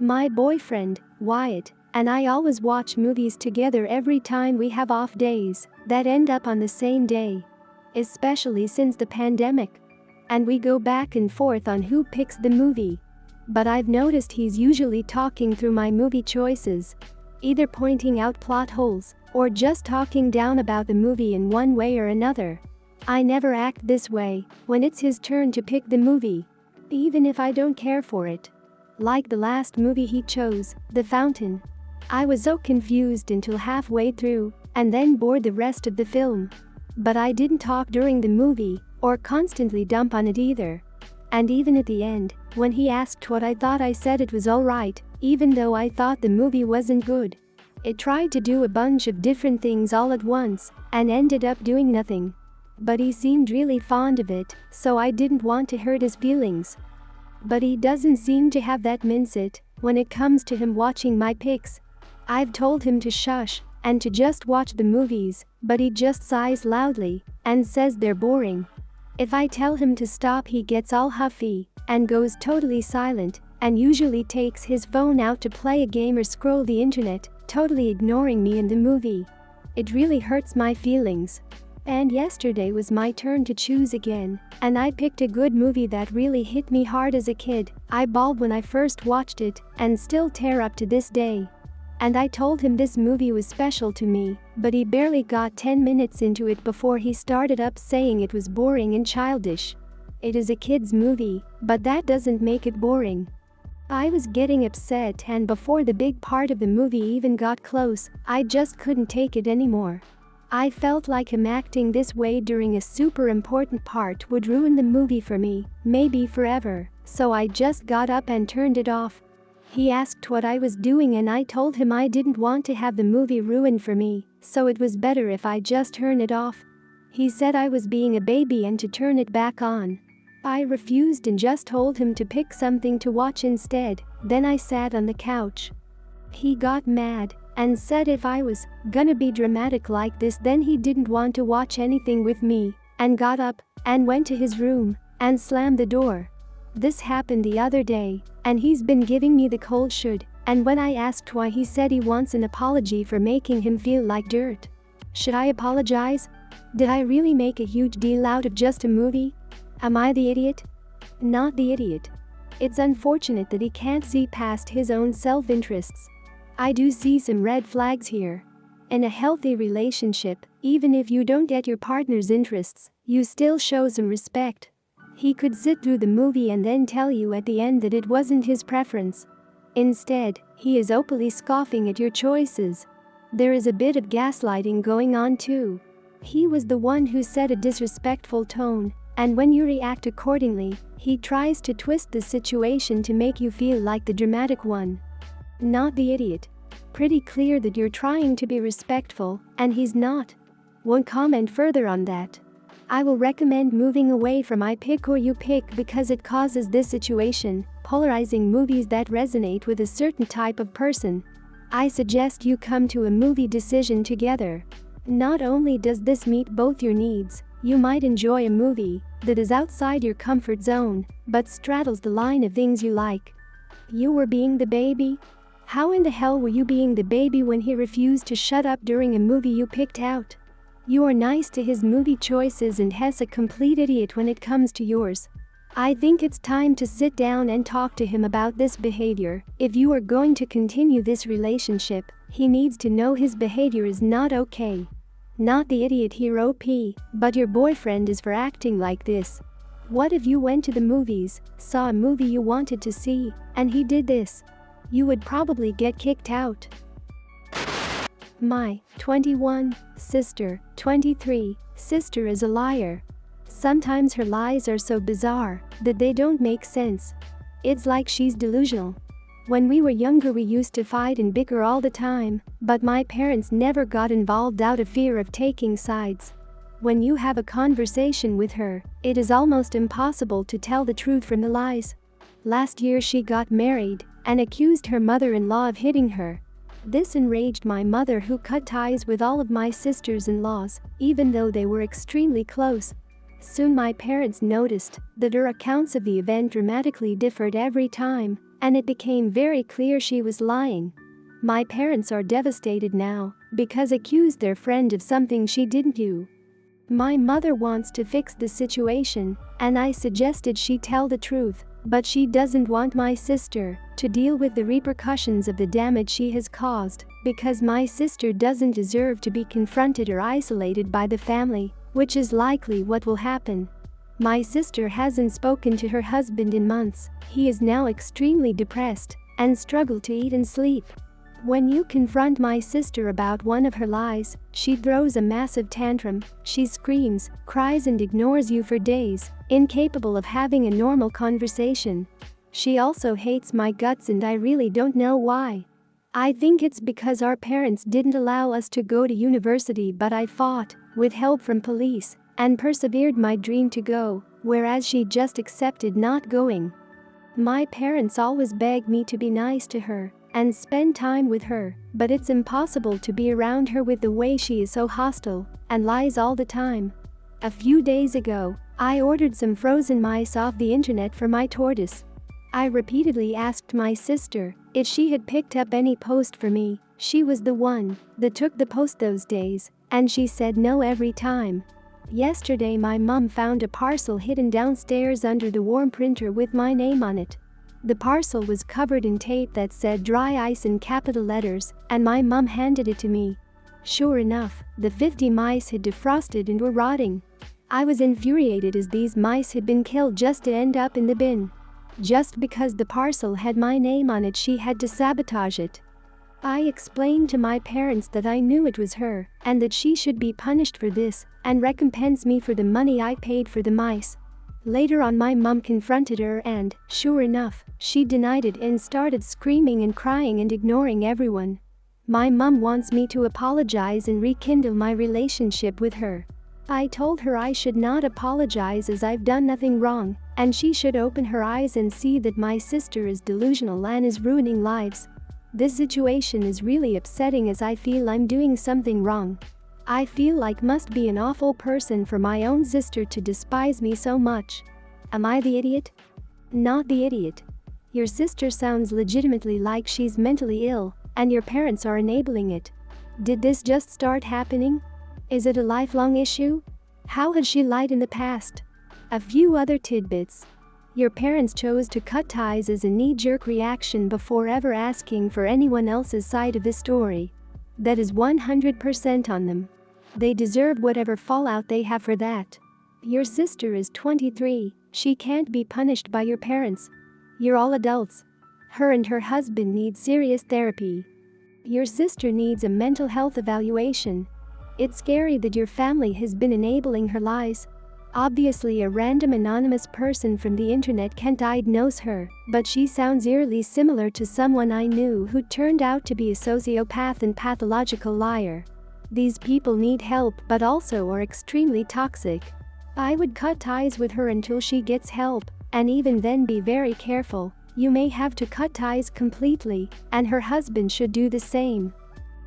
My boyfriend, Wyatt, and I always watch movies together every time we have off days that end up on the same day. Especially since the pandemic. And we go back and forth on who picks the movie. But I've noticed he's usually talking through my movie choices. Either pointing out plot holes, or just talking down about the movie in one way or another. I never act this way when it's his turn to pick the movie. Even if I don't care for it. Like the last movie he chose, The Fountain. I was so confused until halfway through, and then bored the rest of the film. But I didn't talk during the movie, or constantly dump on it either. And even at the end, when he asked what I thought, I said it was alright, even though I thought the movie wasn't good. It tried to do a bunch of different things all at once, and ended up doing nothing. But he seemed really fond of it, so I didn't want to hurt his feelings. But he doesn't seem to have that mindset when it comes to him watching my picks. I've told him to shush and to just watch the movies, but he just sighs loudly and says they're boring. If I tell him to stop, he gets all huffy and goes totally silent, and usually takes his phone out to play a game or scroll the internet, totally ignoring me in the movie. It really hurts my feelings. And yesterday was my turn to choose again, and I picked a good movie that really hit me hard as a kid. I bawled when I first watched it, and still tear up to this day. And I told him this movie was special to me, but he barely got 10 minutes into it before he started up saying it was boring and childish. It is a kid's movie, but that doesn't make it boring. I was getting upset, and before the big part of the movie even got close, I just couldn't take it anymore. I felt like him acting this way during a super important part would ruin the movie for me, maybe forever, so I just got up and turned it off. He asked what I was doing, and I told him I didn't want to have the movie ruined for me, so it was better if I just turn it off. He said I was being a baby and to turn it back on. I refused and just told him to pick something to watch instead. Then I sat on the couch. He got mad and said if I was gonna be dramatic like this, then he didn't want to watch anything with me, and got up and went to his room and slammed the door. This happened the other day, and he's been giving me the cold should, and when I asked why, he said he wants an apology for making him feel like dirt. Should I apologize? Did I really make a huge deal out of just a movie? Am I the idiot? Not the idiot. It's unfortunate that he can't see past his own self-interests. I do see some red flags here. In a healthy relationship, even if you don't get your partner's interests, you still show some respect. He could sit through the movie and then tell you at the end that it wasn't his preference. Instead, he is openly scoffing at your choices. There is a bit of gaslighting going on too. He was the one who set a disrespectful tone, and when you react accordingly, he tries to twist the situation to make you feel like the dramatic one. Not the idiot. Pretty clear that you're trying to be respectful, and he's not. Won't comment further on that. I will recommend moving away from I pick or you pick because it causes this situation, polarizing movies that resonate with a certain type of person. I suggest you come to a movie decision together. Not only does this meet both your needs, you might enjoy a movie that is outside your comfort zone, but straddles the line of things you like. You were being the baby? How in the hell were you being the baby when he refused to shut up during a movie you picked out? You are nice to his movie choices and Hess a complete idiot when it comes to yours. I think it's time to sit down and talk to him about this behavior. If you are going to continue this relationship, he needs to know his behavior is not okay. Not the idiot here OP, but your boyfriend is for acting like this. What if you went to the movies, saw a movie you wanted to see, and he did this? You would probably get kicked out. My 21 sister, 23 sister is a liar. Sometimes her lies are so bizarre that they don't make sense. It's like she's delusional. When we were younger, we used to fight and bicker all the time, but my parents never got involved out of fear of taking sides. When you have a conversation with her, it is almost impossible to tell the truth from the lies. Last year she got married and accused her mother-in-law of hitting her. This enraged my mother, who cut ties with all of my sisters-in-laws, even though they were extremely close. Soon my parents noticed that her accounts of the event dramatically differed every time, and it became very clear she was lying. My parents are devastated now because accused their friend of something she didn't do. My mother wants to fix the situation, and I suggested she tell the truth, but she doesn't want my sister to deal with the repercussions of the damage she has caused because my sister doesn't deserve to be confronted or isolated by the family, which is likely what will happen. My sister hasn't spoken to her husband in months. He is now extremely depressed and struggles to eat and sleep. When you confront my sister about one of her lies, she throws a massive tantrum. She screams, cries and ignores you for days, incapable of having a normal conversation. She also hates my guts and I really don't know why. I think it's because our parents didn't allow us to go to university, but I fought, with help from police, and persevered my dream to go, whereas she just accepted not going. My parents always begged me to be nice to her and spend time with her, but it's impossible to be around her with the way she is so hostile and lies all the time. A few days ago, I ordered some frozen mice off the internet for my tortoise. I repeatedly asked my sister if she had picked up any post for me. She was the one that took the post those days, and she said no every time. Yesterday my mom found a parcel hidden downstairs under the warm printer with my name on it. The parcel was covered in tape that said dry ice in capital letters, and my mom handed it to me. Sure enough, the 50 mice had defrosted and were rotting. I was infuriated as these mice had been killed just to end up in the bin. Just because the parcel had my name on it, she had to sabotage it. I explained to my parents that I knew it was her and that she should be punished for this and recompense me for the money I paid for the mice. Later on, my mom confronted her and, sure enough, she denied it and started screaming and crying and ignoring everyone. My mom wants me to apologize and rekindle my relationship with her. I told her I should not apologize as I've done nothing wrong, and she should open her eyes and see that my sister is delusional and is ruining lives. This situation is really upsetting as I feel I'm doing something wrong. I feel like must be an awful person for my own sister to despise me so much. Am I the idiot? Not the idiot. Your sister sounds legitimately like she's mentally ill, and your parents are enabling it. Did this just start happening? Is it a lifelong issue? How has she lied in the past? A few other tidbits. Your parents chose to cut ties as a knee-jerk reaction before ever asking for anyone else's side of the story. That is 100% on them. They deserve whatever fallout they have for that. Your sister is 23, she can't be punished by your parents. You're all adults. Her and her husband need serious therapy. Your sister needs a mental health evaluation. It's scary that your family has been enabling her lies. Obviously, a random anonymous person from the internet can't diagnose her, but she sounds eerily similar to someone I knew who turned out to be a sociopath and pathological liar. These people need help but also are extremely toxic. I would cut ties with her until she gets help, and even then be very careful. You may have to cut ties completely, and her husband should do the same.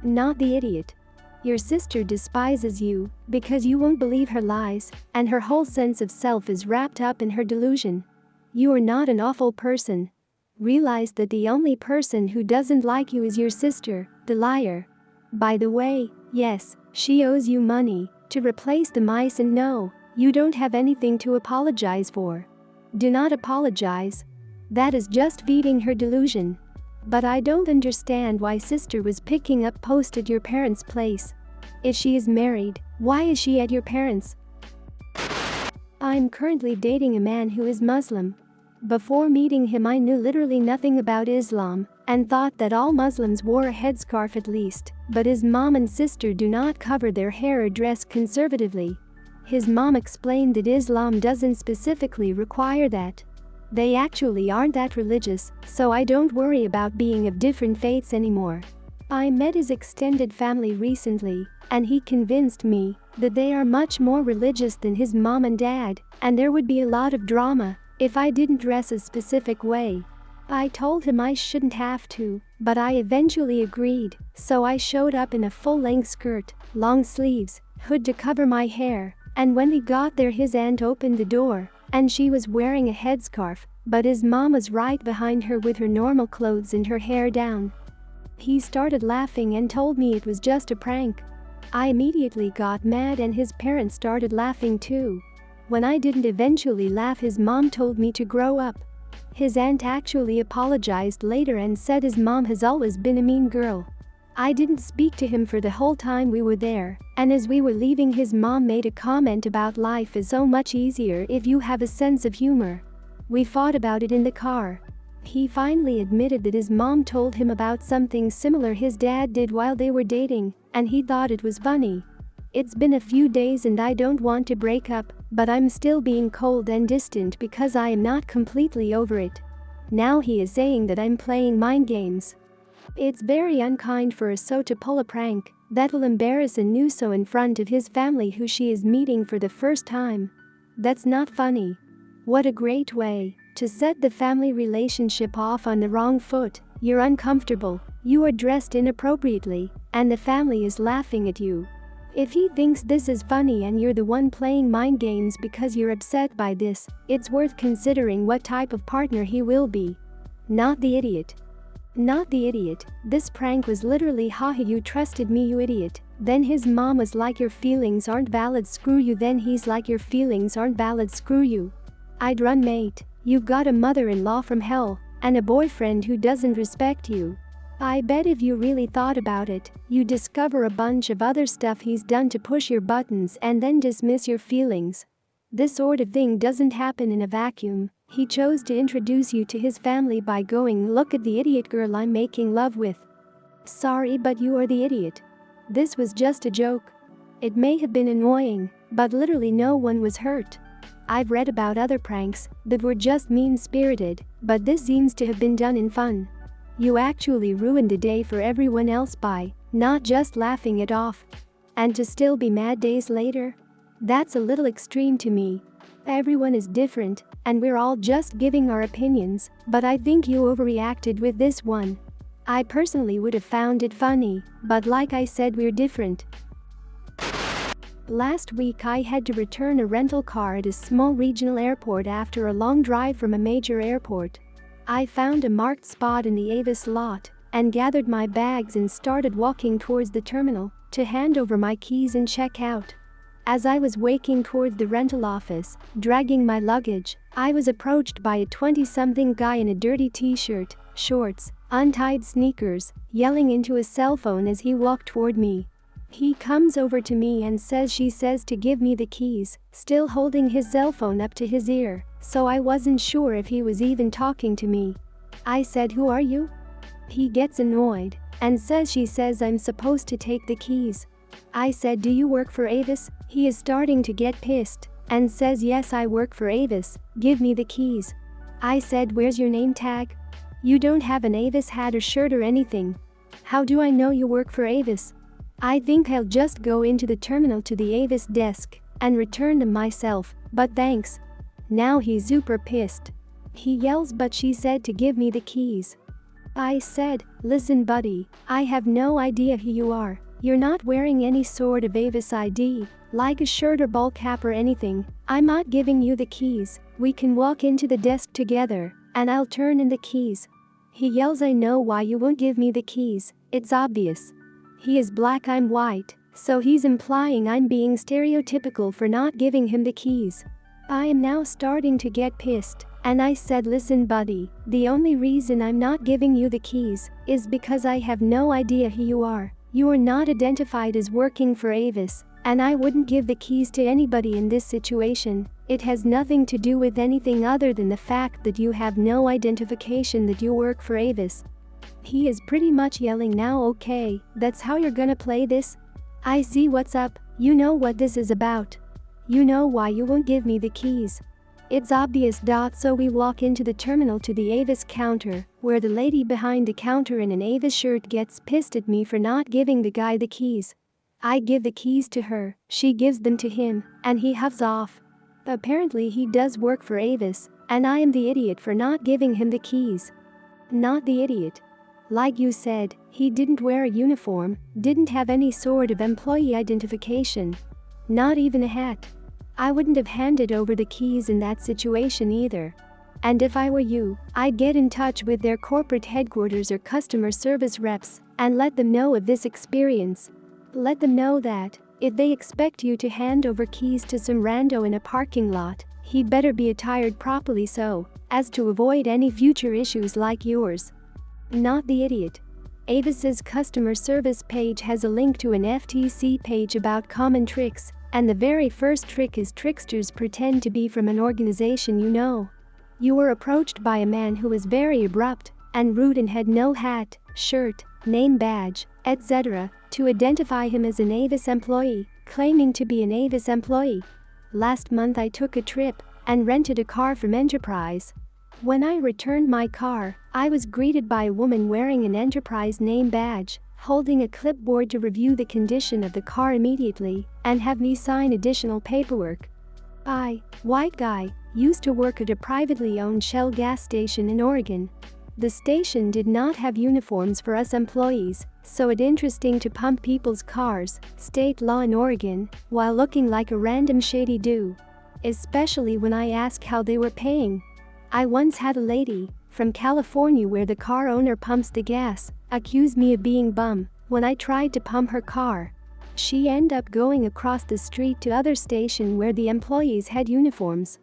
Not the idiot. Your sister despises you because you won't believe her lies, and her whole sense of self is wrapped up in her delusion. You are not an awful person. Realize that the only person who doesn't like you is your sister, the liar. By the way, yes, she owes you money to replace the mice, and no, you don't have anything to apologize for. Do not apologize. That is just feeding her delusion. But I don't understand why sister was picking up post at your parents' place. If she is married, why is she at your parents'? I'm currently dating a man who is Muslim. Before meeting him, I knew literally nothing about Islam and thought that all Muslims wore a headscarf at least, but his mom and sister do not cover their hair or dress conservatively. His mom explained that Islam doesn't specifically require that. They actually aren't that religious, so I don't worry about being of different faiths anymore. I met his extended family recently, and he convinced me that they are much more religious than his mom and dad, and there would be a lot of drama if I didn't dress a specific way. I told him I shouldn't have to, but I eventually agreed, so I showed up in a full-length skirt, long sleeves, hood to cover my hair, and when he got there his aunt opened the door, and she was wearing a headscarf, but his mom was right behind her with her normal clothes and her hair down. He started laughing and told me it was just a prank. I immediately got mad and his parents started laughing too. When I didn't eventually laugh, his mom told me to grow up. His aunt actually apologized later and said his mom has always been a mean girl. I didn't speak to him for the whole time we were there, and as we were leaving his mom made a comment about life is so much easier if you have a sense of humor. We fought about it in the car. He finally admitted that his mom told him about something similar his dad did while they were dating, and he thought it was funny. It's been a few days and I don't want to break up, but I'm still being cold and distant because I am not completely over it. Now he is saying that I'm playing mind games. It's very unkind for So to pull a prank that will embarrass Anuso in front of his family who she is meeting for the first time. That's not funny. What a great way to set the family relationship off on the wrong foot. You're uncomfortable, you are dressed inappropriately, and the family is laughing at you. If he thinks this is funny and you're the one playing mind games because you're upset by this, it's worth considering what type of partner he will be. Not the idiot. Not the idiot. This prank was literally haha you trusted me you idiot. Then his mom was like your feelings aren't valid screw you. Then he's like your feelings aren't valid screw you. I'd run mate. You've got a mother-in-law from hell and a boyfriend who doesn't respect you. I bet if you really thought about it, you discover a bunch of other stuff he's done to push your buttons and then dismiss your feelings. This sort of thing doesn't happen in a vacuum. He chose to introduce you to his family by going, look at the idiot girl I'm making love with. Sorry, but you are the idiot. This was just a joke. It may have been annoying, but literally no one was hurt. I've read about other pranks that were just mean-spirited, but this seems to have been done in fun. You actually ruined the day for everyone else by not just laughing it off. And to still be mad days later? That's a little extreme to me. Everyone is different, and we're all just giving our opinions, but I think you overreacted with this one. I personally would have found it funny, but like I said, we're different. Last week I had to return a rental car at a small regional airport after a long drive from a major airport. I found a marked spot in the Avis lot and gathered my bags and started walking towards the terminal to hand over my keys and check out. As I was walking towards the rental office, dragging my luggage, I was approached by a 20-something guy in a dirty t-shirt, shorts, untied sneakers, yelling into his cell phone as he walked toward me. He comes over to me and says to give me the keys, still holding his cell phone up to his ear, so I wasn't sure if he was even talking to me. I said, "Who are you?" He gets annoyed and says I'm supposed to take the keys. I said, "Do you work for Avis?" He is starting to get pissed and says, "Yes, I work for Avis, give me the keys." I said, "Where's your name tag? You don't have an Avis hat or shirt or anything. How do I know you work for Avis?" I think I'll just go into the terminal to the Avis desk and return them myself, but thanks. Now he's super pissed. He yells, "But she said to give me the keys." I said, "Listen buddy, I have no idea who you are. You're not wearing any sort of Avis ID, like a shirt or ball cap or anything. I'm not giving you the keys. We can walk into the desk together, and I'll turn in the keys." He yells, "I know why you won't give me the keys, it's obvious." He is black, I'm white, so he's implying I'm being stereotypical for not giving him the keys. I am now starting to get pissed, and I said, "Listen buddy, the only reason I'm not giving you the keys is because I have no idea who you are. You are not identified as working for Avis, and I wouldn't give the keys to anybody in this situation. It has nothing to do with anything other than the fact that you have no identification that you work for Avis." He is pretty much yelling now. "Okay, that's how you're gonna play this? I see what's up, you know what this is about. You know why you won't give me the keys. It's obvious. So we walk into the terminal to the Avis counter, where the lady behind the counter in an Avis shirt gets pissed at me for not giving the guy the keys. I give the keys to her, she gives them to him, and he huffs off. Apparently he does work for Avis, and I am the idiot for not giving him the keys. Not the idiot. Like you said, he didn't wear a uniform, didn't have any sort of employee identification. Not even a hat. I wouldn't have handed over the keys in that situation either. And if I were you, I'd get in touch with their corporate headquarters or customer service reps and let them know of this experience. Let them know that, if they expect you to hand over keys to some rando in a parking lot, he'd better be attired properly so as to avoid any future issues like yours. Not the idiot. Avis's customer service page has a link to an FTC page about common tricks, and the very first trick is tricksters pretend to be from an organization you know. You were approached by a man who was very abrupt and rude and had no hat, shirt, name badge, etc., to identify him as an Avis employee, claiming to be an Avis employee. Last month I took a trip and rented a car from Enterprise. When I returned my car, I was greeted by a woman wearing an Enterprise name badge, holding a clipboard to review the condition of the car immediately and have me sign additional paperwork. I, white guy, used to work at a privately owned Shell gas station in Oregon. The station did not have uniforms for us employees, so it's interesting to pump people's cars, state law in Oregon, while looking like a random shady do. Especially when I ask how they were paying. I once had a lady, from California where the car owner pumps the gas, accuse me of being bum when I tried to pump her car. She ended up going across the street to other station where the employees had uniforms.